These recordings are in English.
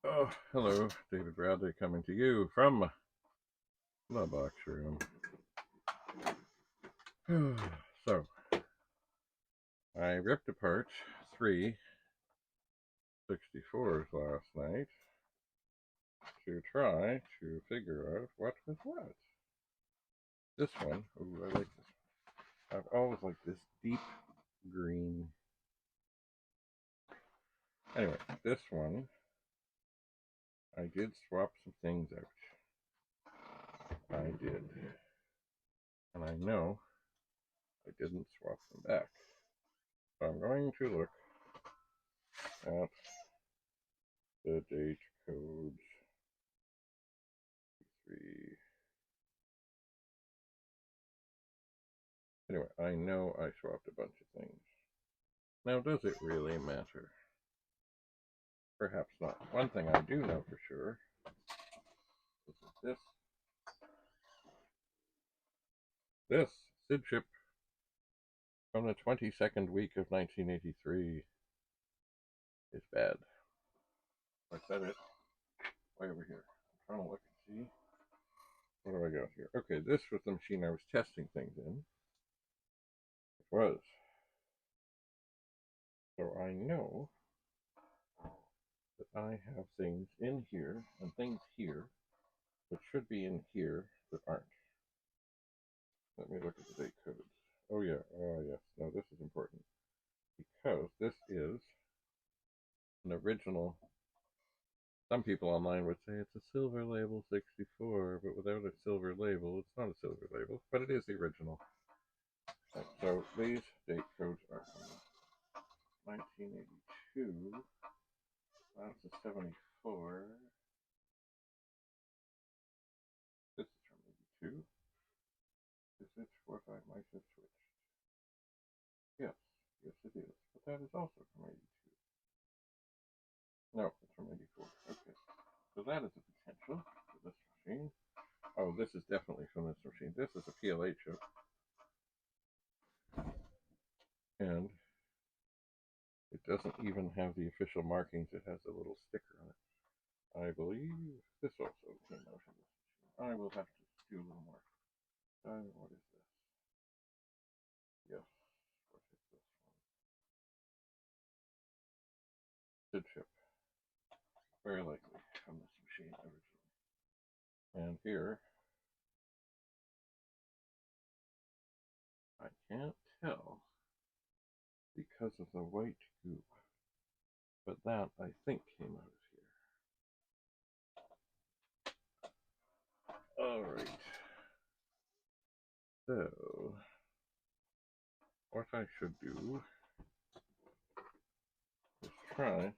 Oh, hello, David Bradley coming to you from the box room. So, I ripped apart 3 64s last night to try to figure out what was what. This one, ooh, I like this one. I've always liked this deep green. Anyway, this one, I did swap some things out. I did. And I know I didn't swap them back. So I'm going to look at the date codes. 3. Anyway, I know I swapped a bunch of things. Now, does it really matter? Perhaps not. One thing I do know for sure is that this SID chip from the 22nd week of 1983 is bad. I said it way over here. I'm trying to look and see. What do I got here? Okay, this was the machine I was testing things in. It was. So I know that I have things in here and things here that should be in here that aren't. Let me look at the date codes. Oh yeah, oh yes. No, this is important because this is an original. Some people online would say it's a silver label 64, but without a silver label, it's not a silver label, but it is the original. Right, so these date codes are from 1982. That's a 74. This is from 82. Is it 4 5 might have switched? Yes, yes it is. But that is also from 82. No, it's from 84. Okay. So that is a potential for this machine. Oh, this is definitely from this machine. This is a PLA chip. And it doesn't even have the official markings. It has a little sticker on it. I believe this also came out of this machine. I will have to do a little more. What is this? Yes. What is this one? SID chip. Very likely from this machine originally. And here, I can't tell because of the white goop. But that, I think, came out of here. Alright. So, what I should do is try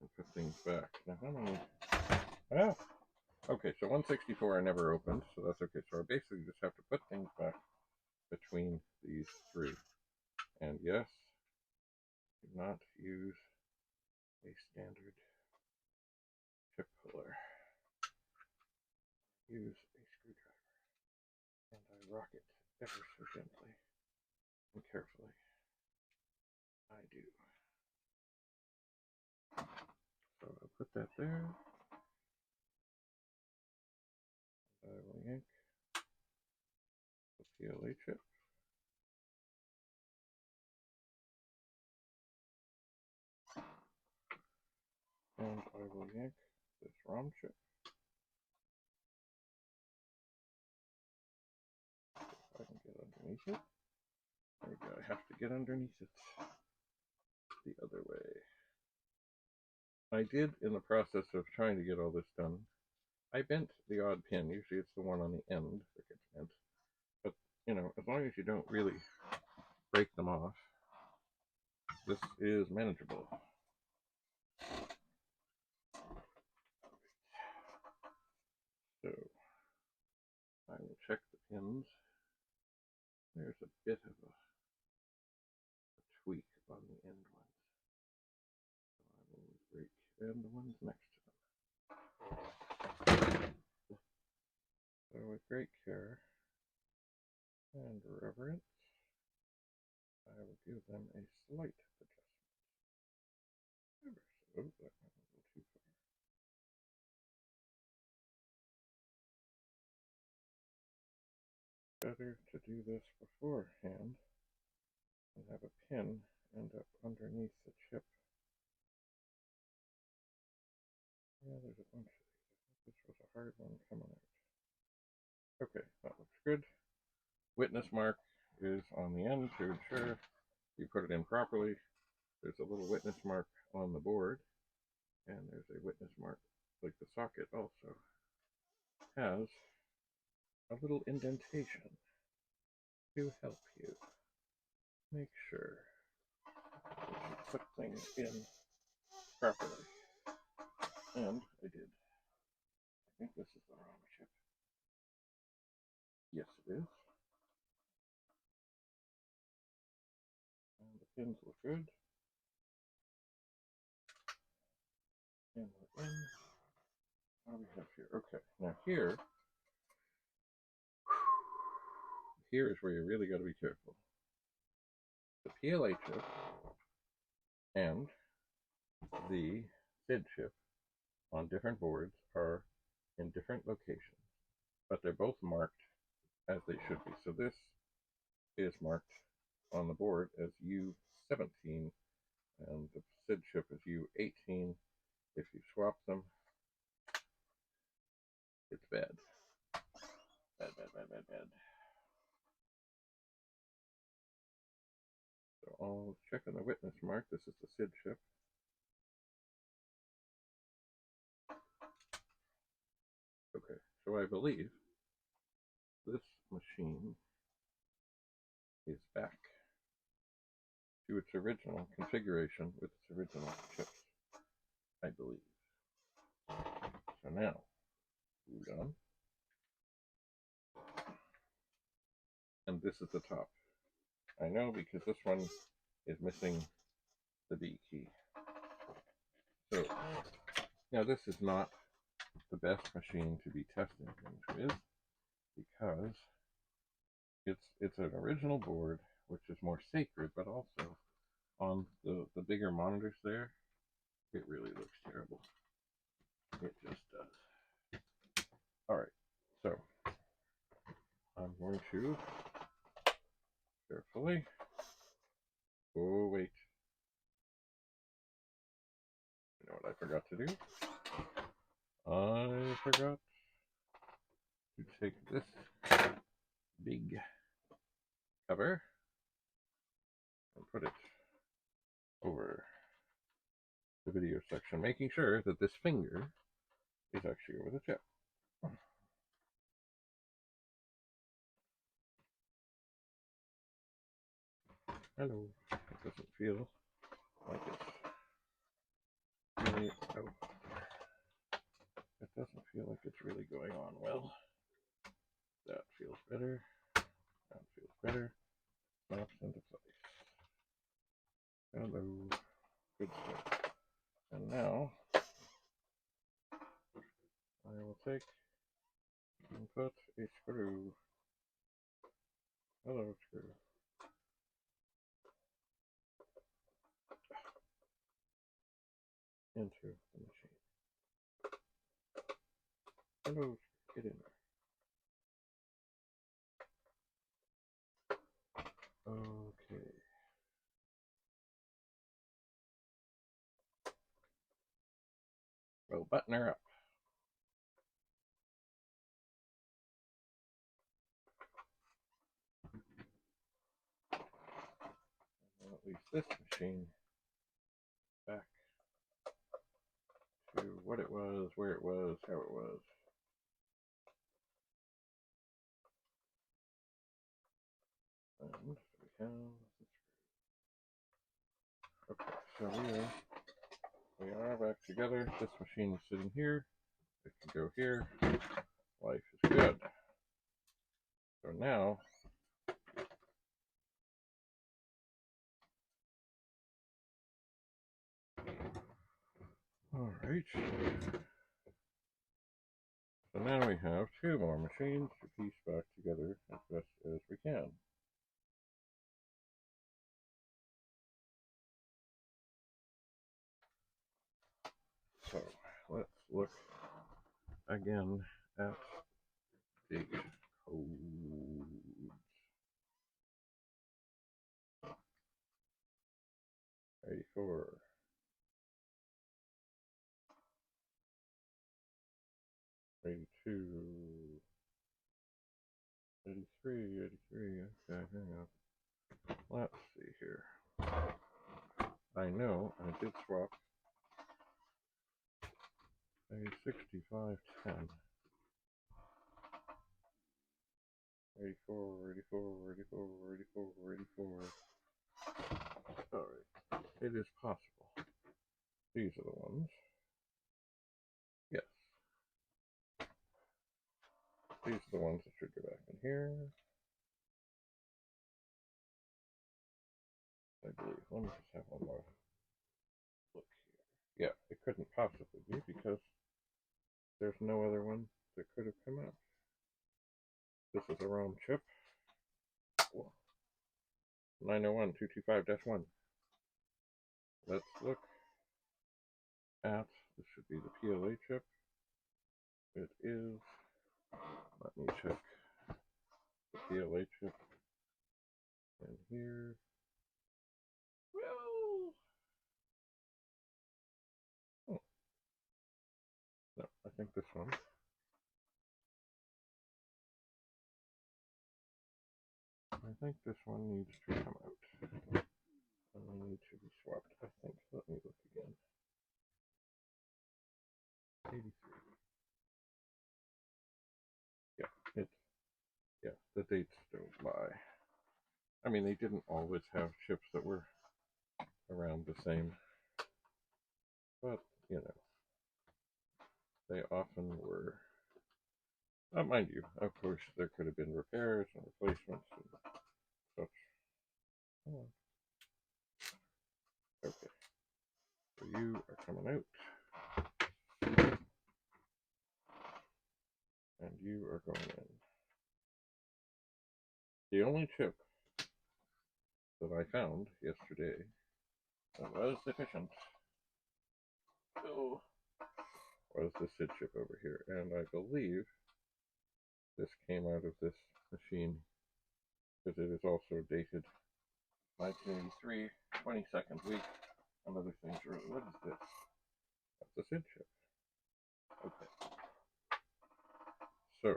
and put things back. Now, how many? Ah! Okay, so 164 I never opened, so that's okay. So I basically just have to put things back between these three. And yes, do not use a standard chip puller. Use a screwdriver. And I rock it ever so gently and carefully. I do. So I'll put that there. I will yank the PLA chip. And I will yank this ROM chip. If I can get underneath it. There we go. I have to get underneath it the other way. I did, in the process of trying to get all this done, I bent the odd pin. Usually it's the one on the end that gets bent. But, you know, as long as you don't really break them off, this is manageable. So, I will check the pins. There's a bit of a tweak on the end ones. So I will break and the ones next to them. So with great care and reverence, I will give them a slight adjustment. Ever so, that might be a little better to do this beforehand and have a pin end up underneath the chip. Yeah, there's a bunch of these. This was a hard one coming out. Okay, that looks good. Witness mark is on the end to ensure you put it in properly. There's a little witness mark on the board, and there's a witness mark, like the socket also has a little indentation to help you make sure that you put things in properly. And I did. I think this is the wrong chip. Yes, it is. And the pins look good. And we're in. What do we have here? Okay, now here is where you really got to be careful. The PLA chip and the SID chip on different boards are in different locations, but they're both marked as they should be. So this is marked on the board as U17, and the SID chip is U18. If you swap them, it's bad. Bad, bad, bad, bad, bad. So I'll check on the witness mark. This is the SID chip. Okay, so I believe this machine is back to its original configuration with its original chips, I believe. So now, glue on. And this is the top. I know because this one is missing the B key. So, now this is not the best machine to be testing things with, because it's an original board, which is more sacred, but also on the bigger monitors there, it really looks terrible. It just does. Alright, so I'm going to carefully, oh wait, you know what I forgot to do? I forgot to take this big cover and put it over the video section, making sure that this finger is actually over the chip. Hello. It doesn't feel like it's really, it doesn't feel like it's really going on well. That feels better. That feels better. Snaps into place. Hello. Good stuff. And now I will take and put a screw. Hello, screw. Into the machine. Hello, get in there. Okay. We'll button her up. And at least this machine back to what it was, where it was, how it was. And we have the screw. Okay, so we are back together. This machine is sitting here. It can go here. Life is good. So now all right. So now we have two more machines to piece back together as best as we can. So let's look again at the code. 84. 82. 83, 83. Okay, hang on. Let's see here. I know I did swap a 6510. 84, 84, 84, 84, 84. Alright, it is possible. These are the ones. Yes. These are the ones that should go back in here. I believe. Let me just have one more look here. Yeah, it couldn't possibly be because there's no other one that could have come out. This is a ROM chip. 901-225-1. Let's look at, this should be the PLA chip. It is, let me check the PLA chip in here. Well, oh, no, I think this one. I think this one needs to come out. And they need to be swapped, I think. Let me look again. 83. Yeah, the dates don't lie. I mean, they didn't always have chips that were around the same, but, you know, they often were. Mind you, of course, there could have been repairs and replacements and such. Oh. Okay, so you are coming out, and you are going in. The only chip that I found yesterday that was efficient was the SID chip over here, and I believe this came out of this machine because it is also dated 1983, 22nd week, and other things. What is this? That's a SID chip. Okay. So,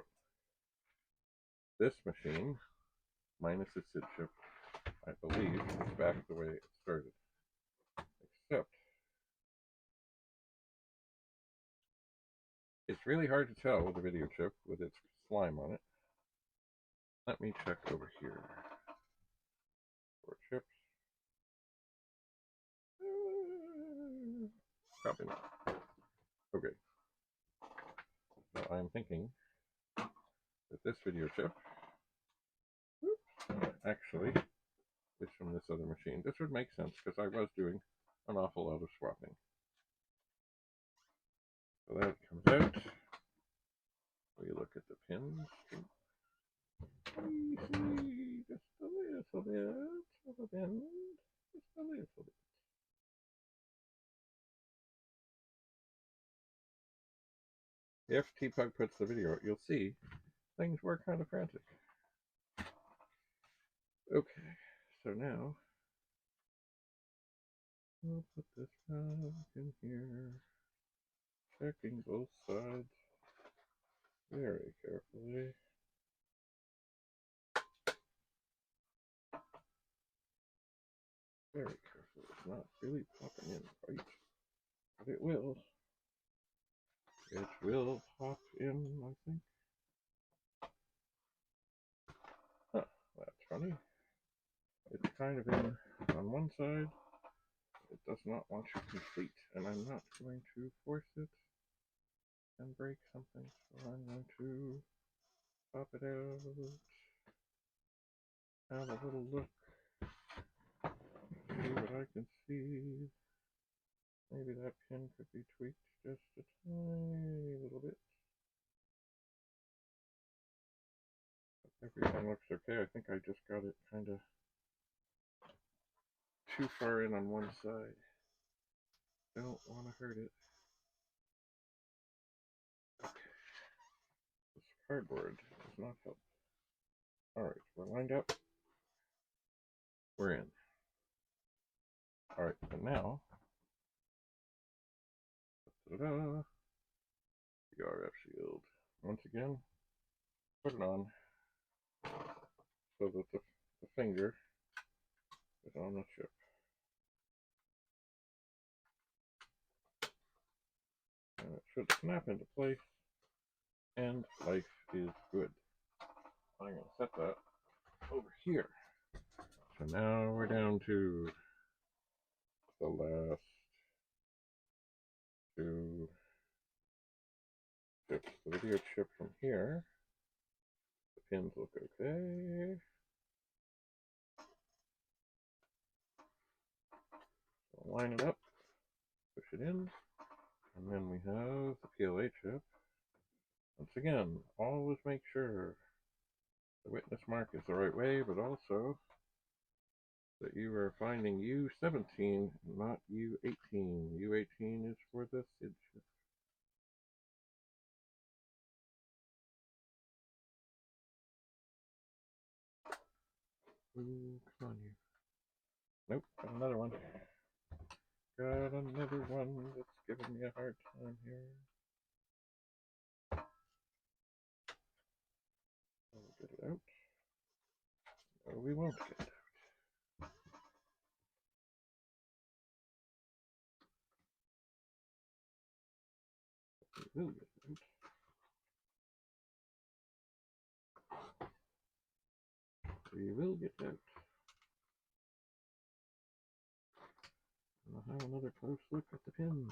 this machine, minus the SID chip, I believe, is back the way it started. Except, it's really hard to tell with a video chip with its slime on it. Let me check over here for chips. Probably not. Okay. So I'm thinking that this video chip actually is from this other machine. This would make sense because I was doing an awful lot of swapping. So that comes out. We look at the pins. We see just a little bit of a bend. Just a little bit. If TPUG puts the video out, you'll see things were kind of frantic. Okay, so now we'll put this back in here, checking both sides very carefully. Very carefully. It's not really popping in right, but it will. It will pop in, I think. Huh, that's funny. It's kind of in on one side. It does not want to complete, and I'm not going to force it and break something, so I'm going to pop it out, have a little look, see what I can see. Maybe that pin could be tweaked just a tiny little bit. Everything looks okay. I think I just got it kind of too far in on one side. Don't want to hurt it. Okay. This cardboard does not help. Alright, we're lined up. We're in. Alright, so now, the RF shield. Once again, put it on so that the finger is on the chip. And it should snap into place, and life is good. I'm going to set that over here. So now we're down to the last two chips. The video chip from here. The pins look okay. So line it up, push it in, and then we have the PLA chip. Once again, always make sure the witness mark is the right way, but also that you are finding U17, not U18. U18 is for the SID chip. Ooh, come on, you. Nope, got another one. Got another one that's giving me a hard time here. We'll get it out. No, we won't get it out. We will get it out. We will get it out. And I'll have another close look at the pins.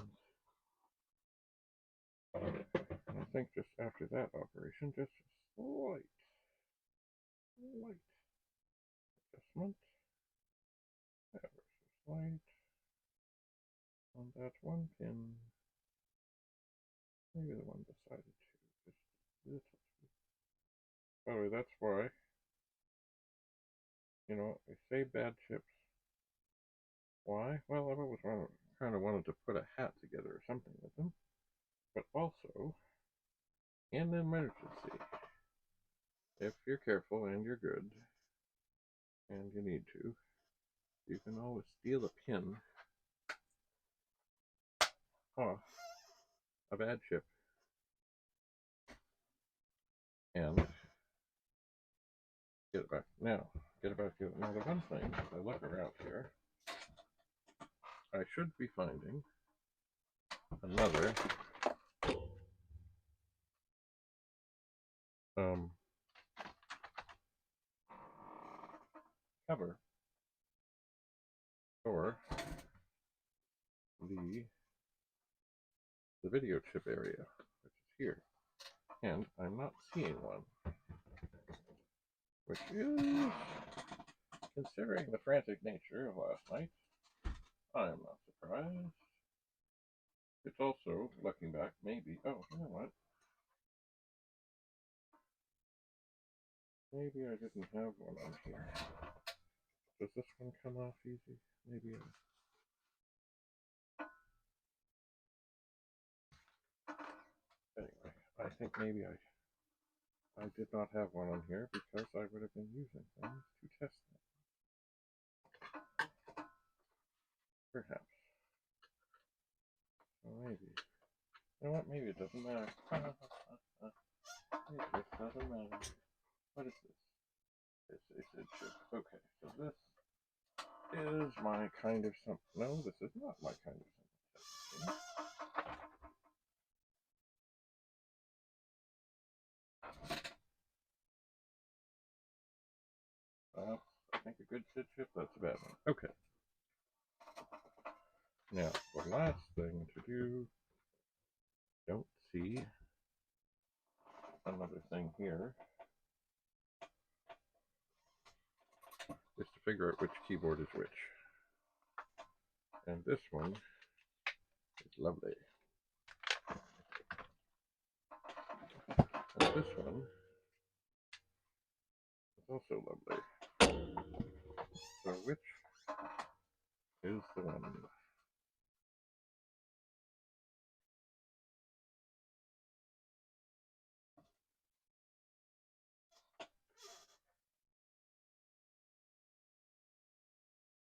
And I think just after that operation, just a slight adjustment. Ever so slight on that one pin. Maybe the one beside it too. Just a little bit. By the way, that's why, you know, I say bad chips. Why? Well, I've always kind of wanted to put a hat together or something with them. But also, in an emergency, if you're careful and you're good, and you need to, you can always steal a pin off a bad chip and get it back. Now, get it back together. Now, the one thing, as I look around here, I should be finding another cover for the video chip area, which is here. And I'm not seeing one, which is, considering the frantic nature of last night, I'm not surprised. It's also, looking back, maybe, oh, you know what? Maybe I didn't have one on here. Does this one come off easy? Maybe anyway, I think maybe I did not have one on here because I would have been using things to test them. Perhaps. So maybe. You know what? Maybe it doesn't matter. It just doesn't matter. What is this? It's a SID chip. Okay, so this is my kind of something. No, this is not my kind of something. Well, I think a good SID chip, that's a bad one. Okay. Now, the last thing to do, don't see another thing here, is to figure out which keyboard is which. And this one is lovely. And this one is also lovely. So which is the one?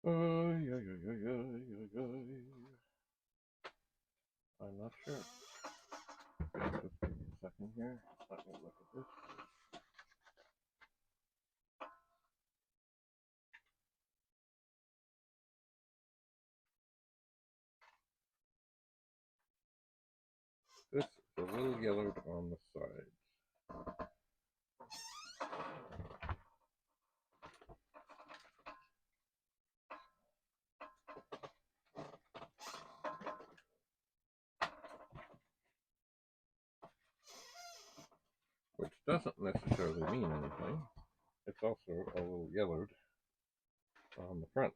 I'm not sure. Just give me a second here. Let me look at this. This is a little yellowed on the sides. Which doesn't necessarily mean anything. It's also a little yellowed on the front.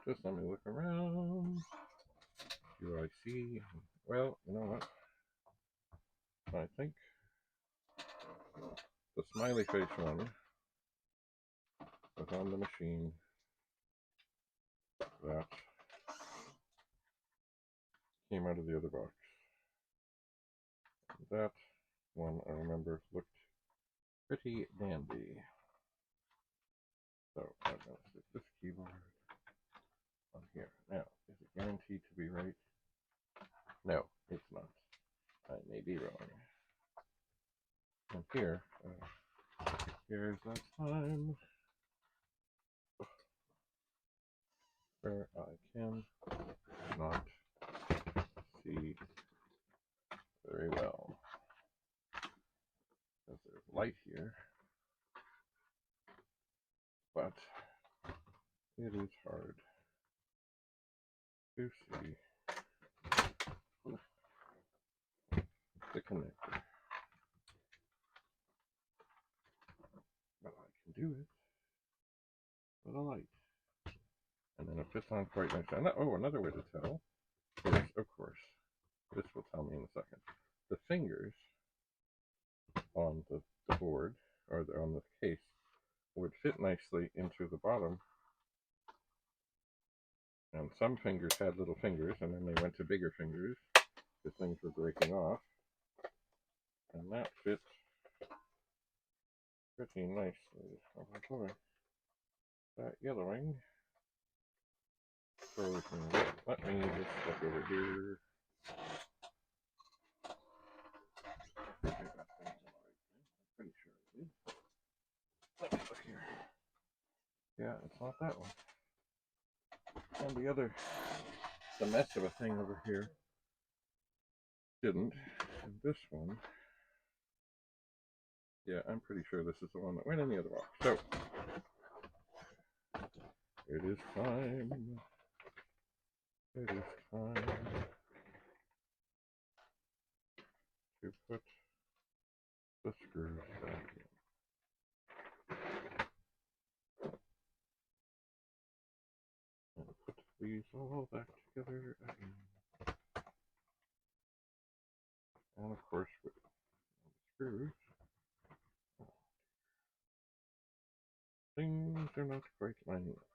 Just let me look around. Do I see? Well, you know what? I think the smiley face one was on the machine that came out of the other box. That one, I remember, looked pretty dandy. So I'm going to stick this keyboard on here. Now, is it guaranteed to be right? No, it's not. I may be wrong. And here, here's that time where I can not see very well. Because there's light here, but it is hard to see the connector. But I can do it with a light. And then it fits on quite nicely. Oh, another way to tell is, of course, this will tell me in a second. The fingers on the board, or on the case, would fit nicely into the bottom. And some fingers had little fingers, and then they went to bigger fingers because things were breaking off. And that fits pretty nicely. Oh boy. That yellowing throws me. Let me just look over here. I'm pretty sure I did. Let me look here. Yeah, it's not that one. And the mess of a thing over here didn't. And this one, yeah, I'm pretty sure this is the one that went in the other box. So, it is time. It is time to put the screws back in. And put these all back together again. And of course, with the screws, things are not quite lining up.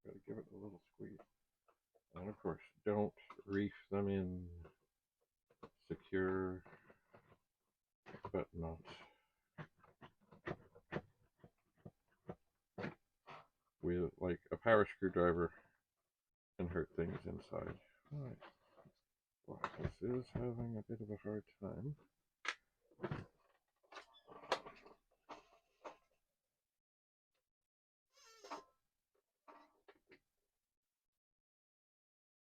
Gotta give it a little squeeze. And of course, don't reef them in. Secure, but not. With, like, a power screwdriver can hurt things inside. Alright. Well, this is having a bit of a hard time.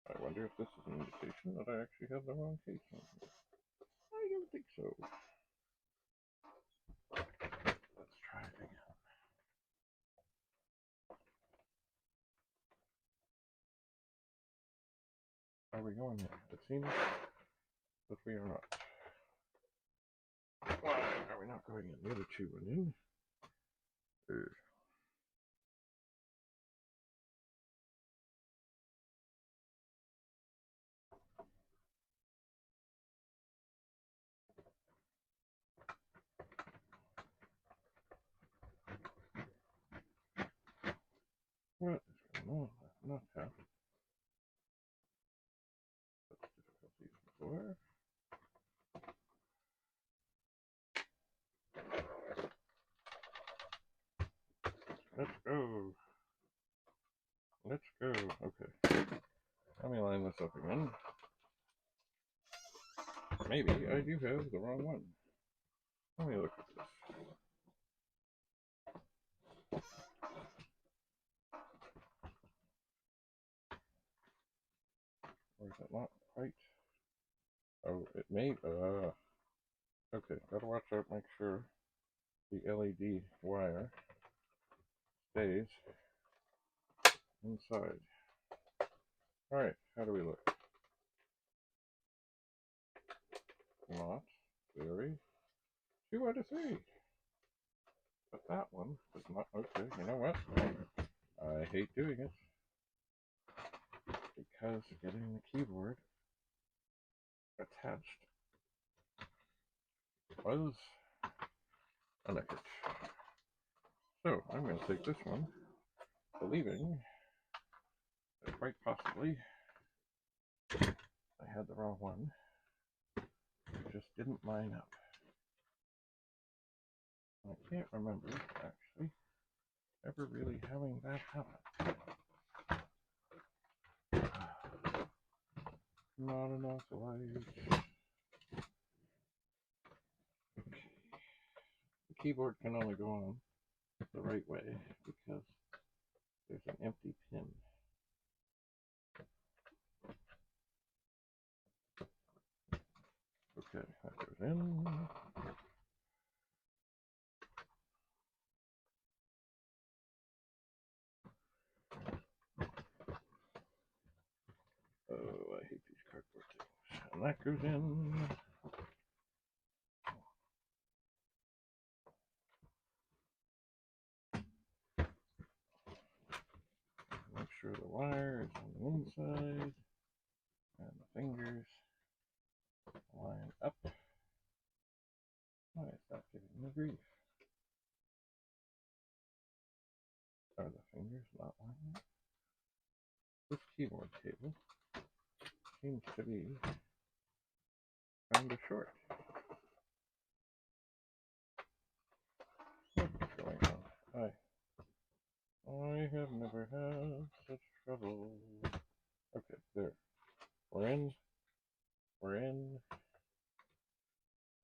I wonder if this is an indication that I actually have the wrong case on here. I don't think so. Let's try it again. Are we going in? It seems that we are not. Why are we not going in? The other two went in. What is going on? Not happening. Let's go. Let's go. Okay. Let me line this up again. Maybe I do have the wrong one. Let me look at this. Or is it not quite? Oh, it may. Okay, gotta watch out, make sure the LED wire stays inside. Alright, how do we look? Not very. 2 out of 3. But that one was not. Okay, you know what? I hate doing it. Because getting the keyboard attached was an effort. So, I'm going to take this one, believing that quite possibly I had the wrong one. It just didn't line up. I can't remember, actually, ever really having that happen. Not enough light. Okay. The keyboard can only go on the right way because there's an empty pin. Okay, that goes in. Oh, I hate these cardboard things. And that goes in. Make sure the wire is on the inside and the fingers line up. Why is that giving me grief? Are the fingers not lining up? This keyboard table seems to be kind of short. What's going on? I have never had such trouble. Okay, there. We're in. We're in.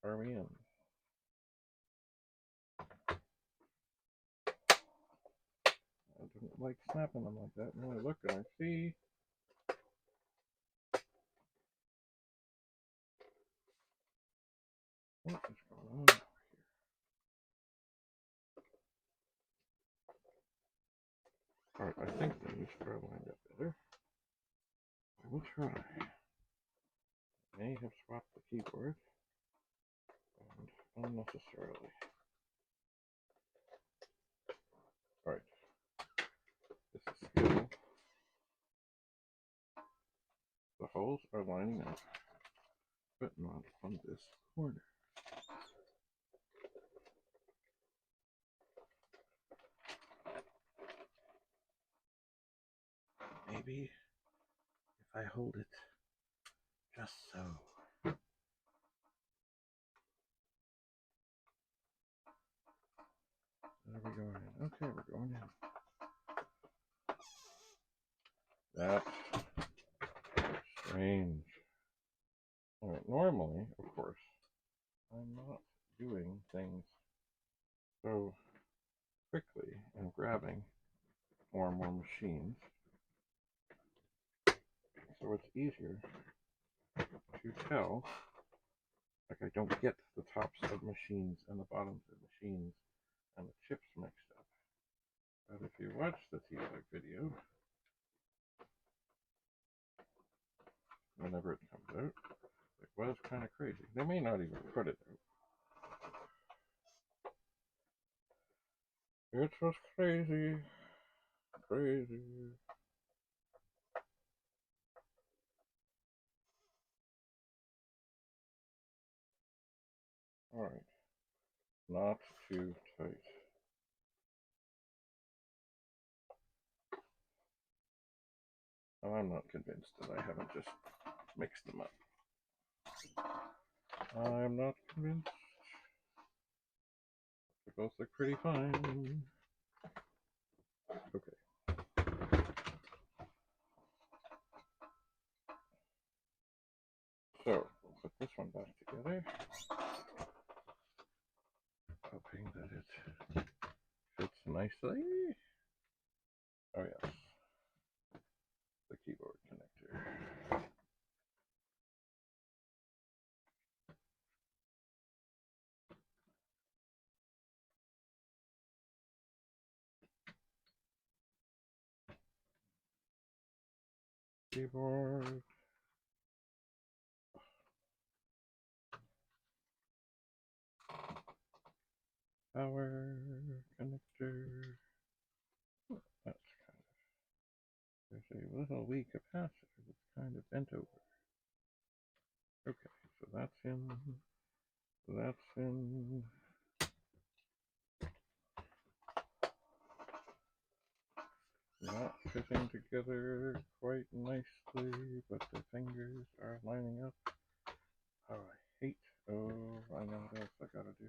Are we in? I don't like snapping them like that. And I look and I see. What is going on over here? Alright, I think things are lined up better. I will try. I may have swapped the keyboard. And unnecessarily. Alright. This is still. The holes are lining up, but not on this corner. Maybe if I hold it just so. Are we going in? Okay, we're going in. That's strange. Alright, normally, of course, I'm not doing things so quickly and grabbing more and more machines. So it's easier to tell. Like I don't get the tops of machines and the bottoms of machines and the chips mixed up. But if you watch the TPUG video, whenever it comes out, it was kind of crazy. They may not even put it out. It was crazy. Crazy. Alright. Not too tight. I'm not convinced that I haven't just mixed them up. I'm not convinced. They both look pretty fine. So we'll put this one back together, hoping that it fits nicely. Oh yes, the keyboard connector. Keyboard. Power connector. That's there's a little wee capacitor that's kind of bent over. Okay, so that's in. Not fitting together quite nicely, but the fingers are lining up. Oh, I hate. Oh, I know what else I gotta do.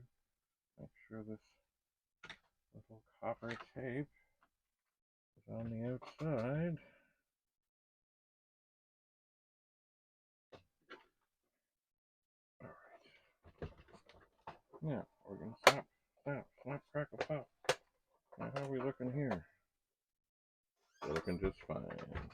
Make sure this little copper tape is on the outside. Alright. Now, we're gonna snap, crackle, pop. Now, how are we looking here? We're looking just fine. Alright.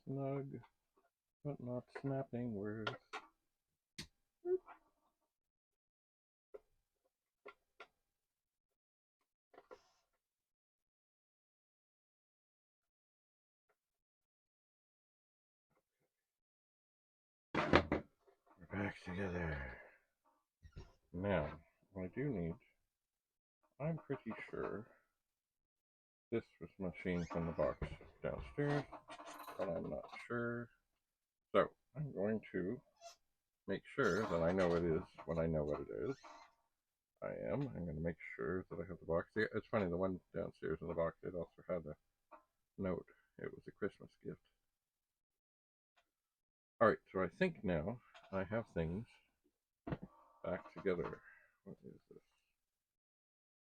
Snug, but not snapping words. We're back together. Now, I do need, I'm pretty sure this was machined from the box downstairs, but I'm not sure. So, I'm going to make sure that I know what it is when I know what it is. I'm going to make sure that I have the box. It's funny, the one downstairs in the box, it also had a note. It was a Christmas gift. Alright, so I think now I have things back together. What is this?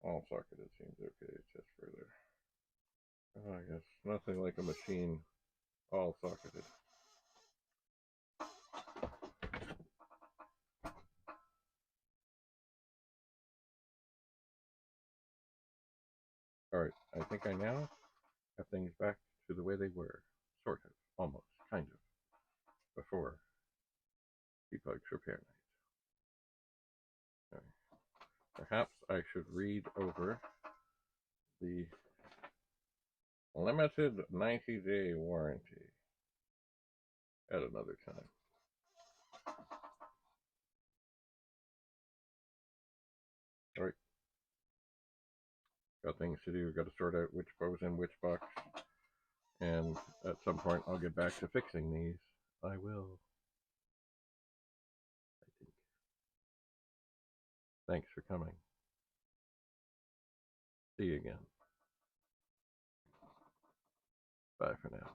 All socketed seems okay, just further. Oh, I guess nothing like a machine all socketed. Alright, I think I now have things back to the way they were. Sort of, almost, kind of, before TPUG Repair Night. Okay. Perhaps I should read over the limited 90-day warranty at another time. Alright. Got things to do, got to sort out which goes in which box. And at some point I'll get back to fixing these. I will. I think. Thanks for coming. See you again. Bye for now.